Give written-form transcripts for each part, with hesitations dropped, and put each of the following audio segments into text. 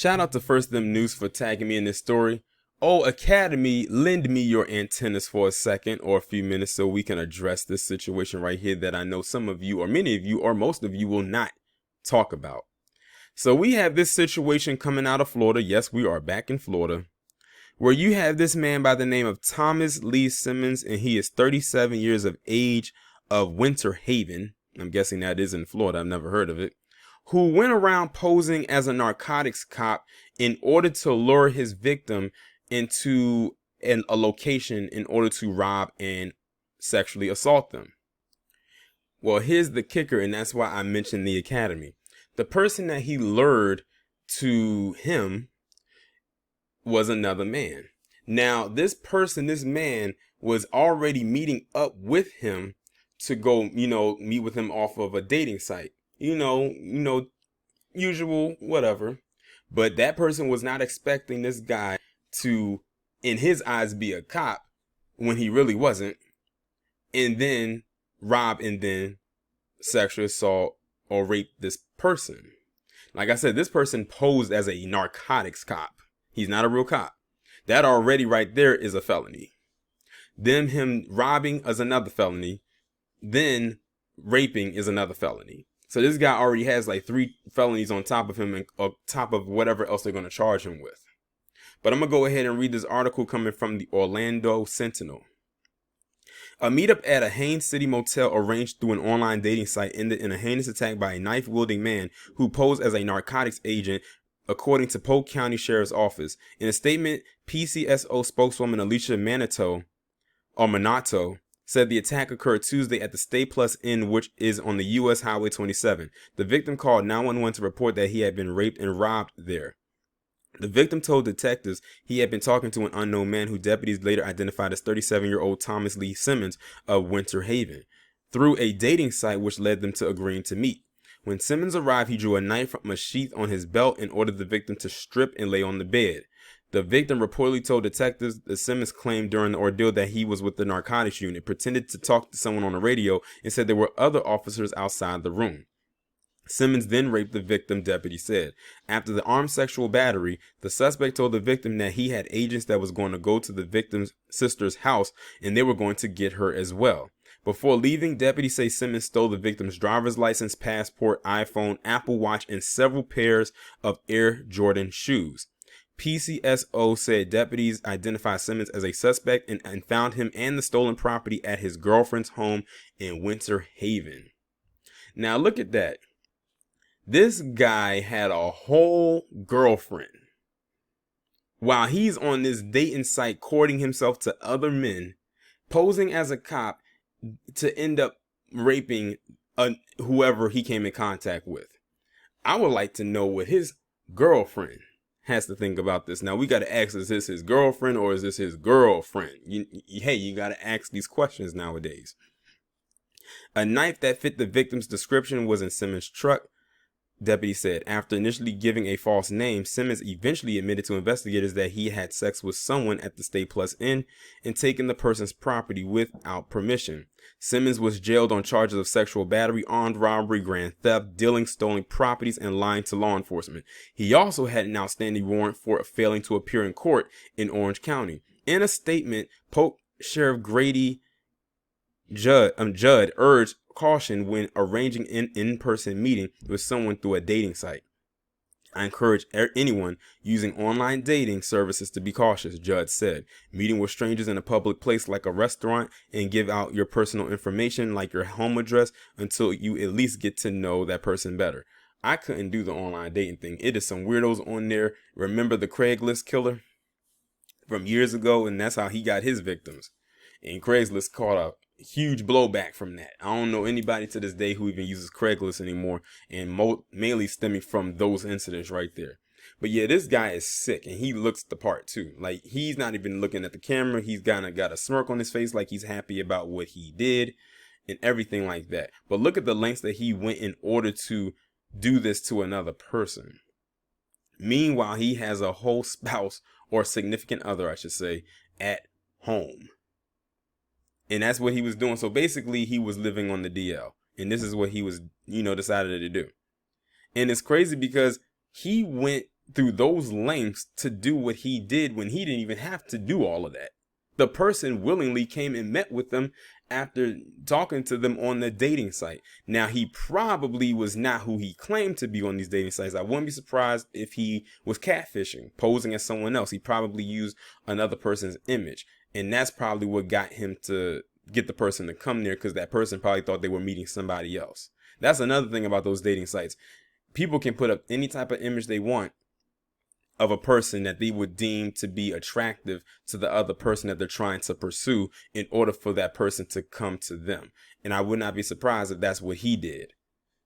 Shout out to First Them News for tagging me in this story. Oh, Academy, lend me your antennas for a second or a few minutes so we can address this situation right here that I know some of you or many of you or most of you will not talk about. So we have this situation coming out of Florida. Yes, we are back in Florida, where you have this man by the name of Thomas Lee Simmons, and he is 37 years of age, of Winter Haven. I'm guessing that is in Florida. I've never heard of it. Who went around posing as a narcotics cop in order to lure his victim into a location in order to rob and sexually assault them. Well, here's the kicker, and that's why I mentioned the Academy. The person that he lured to him was another man. Now, this man was already meeting up with him to go, meet with him off of a dating site. Usual, whatever. But that person was not expecting this guy to, in his eyes, be a cop when he really wasn't, and then rob and then sexual assault or rape this person. Like I said, this person posed as a narcotics cop. He's not a real cop. That already right there is a felony. Then him robbing is another felony. Then raping is another felony. So this guy already has like 3 felonies on top of him and on top of whatever else they're going to charge him with. But I'm going to go ahead and read this article coming from the Orlando Sentinel. A meetup at a Haines City motel arranged through an online dating site ended in a heinous attack by a knife-wielding man who posed as a narcotics agent, according to Polk County Sheriff's Office. In a statement, PCSO spokeswoman Alicia Manato said the attack occurred Tuesday at the Stay Plus Inn, which is on the U.S. Highway 27. The victim called 911 to report that he had been raped and robbed there. The victim told detectives he had been talking to an unknown man who deputies later identified as 37-year-old Thomas Lee Simmons of Winter Haven through a dating site, which led them to agreeing to meet. When Simmons arrived, he drew a knife from a sheath on his belt and ordered the victim to strip and lay on the bed. The victim reportedly told detectives that Simmons claimed during the ordeal that he was with the narcotics unit, pretended to talk to someone on the radio, and said there were other officers outside the room. Simmons then raped the victim, deputies said. After the armed sexual battery, the suspect told the victim that he had agents that was going to go to the victim's sister's house and they were going to get her as well. Before leaving, deputies say Simmons stole the victim's driver's license, passport, iPhone, Apple Watch, and several pairs of Air Jordan shoes. PCSO said deputies identified Simmons as a suspect and found him and the stolen property at his girlfriend's home in Winter Haven. Now look at that. This guy had a whole girlfriend while he's on this dating site courting himself to other men, posing as a cop to end up raping whoever he came in contact with. I would like to know what his girlfriend has to think about this. Now we got to ask, is this his girlfriend or is this his girlfriend? You got to ask these questions nowadays. A knife that fit the victim's description was in Simmons' truck, deputy said. After initially giving a false name, Simmons eventually admitted to investigators that he had sex with someone at the Stay Plus Inn and taken the person's property without permission. Simmons was jailed on charges of sexual battery, armed robbery, grand theft, dealing stolen properties, and lying to law enforcement. He also had an outstanding warrant for failing to appear in court in Orange County. In a statement, Polk Sheriff Grady Judd urged caution when arranging an in-person meeting with someone through a dating site. I encourage anyone using online dating services to be cautious, Judd said. Meeting with strangers in a public place like a restaurant and give out your personal information like your home address until you at least get to know that person better. I couldn't do the online dating thing. It is some weirdos on there. Remember the Craigslist killer from years ago? And that's how he got his victims. And Craigslist caught a huge blowback from that. I don't know anybody to this day who even uses Craigslist anymore, and mainly stemming from those incidents right there. But yeah, this guy is sick, and he looks the part too. Like, he's not even looking at the camera. He's got a smirk on his face like he's happy about what he did and everything like that. But look at the lengths that he went in order to do this to another person. Meanwhile, he has a whole spouse, or significant other, I should say, at home. And that's what he was doing. So basically, he was living on the DL. And this is what he was, decided to do. And it's crazy because he went through those lengths to do what he did when he didn't even have to do all of that. The person willingly came and met with them after talking to them on the dating site. Now, he probably was not who he claimed to be on these dating sites. I wouldn't be surprised if he was catfishing, posing as someone else. He probably used another person's image. And that's probably what got him to get the person to come there, because that person probably thought they were meeting somebody else. That's another thing about those dating sites. People can put up any type of image they want of a person that they would deem to be attractive to the other person that they're trying to pursue in order for that person to come to them. And I would not be surprised if that's what he did.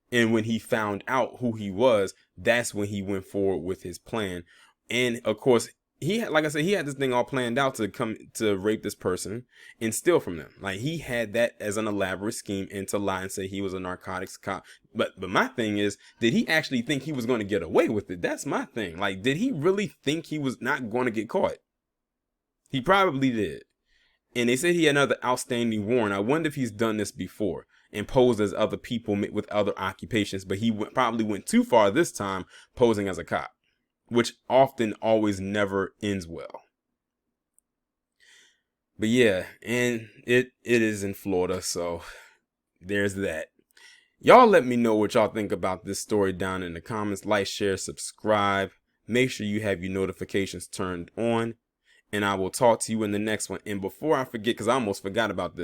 And when he found out who he was, that's when he went forward with his plan. And of course, he had, like I said, he had this thing all planned out to come to rape this person and steal from them. Like, he had that as an elaborate scheme, and to lie and say he was a narcotics cop. But my thing is, did he actually think he was going to get away with it? That's my thing. Like, did he really think he was not going to get caught? He probably did. And they said he had another outstanding warrant. I wonder if he's done this before and posed as other people with other occupations, but he probably went too far this time, posing as a cop, which often always never ends well. But yeah, and it is in Florida, so there's that. Y'all let me know what y'all think about this story down in the comments. Like, share, subscribe. Make sure you have your notifications turned on. And I will talk to you in the next one. And before I forget, because I almost forgot about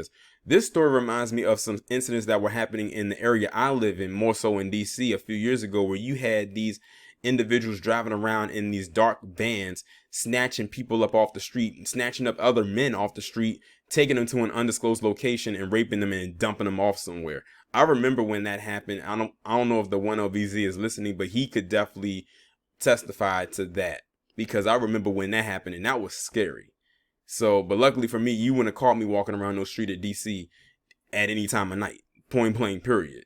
this story reminds me of some incidents that were happening in the area I live in, more so in DC a few years ago, where you had these individuals driving around in these dark vans, snatching people up off the street, snatching up other men off the street, taking them to an undisclosed location and raping them and dumping them off somewhere. I remember when that happened. I don't know if the 1LVZ is listening, but he could definitely testify to that, because I remember when that happened and that was scary. So, but luckily for me, you wouldn't have caught me walking around no street at DC at any time of night, point blank, period.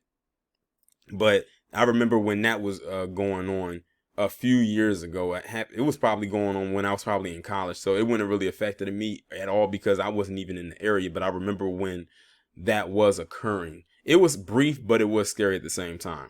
But I remember when that was going on a few years ago. It was probably going on when I was probably in college, so it wouldn't have really affected me at all because I wasn't even in the area. But I remember when that was occurring. It was brief, but it was scary at the same time.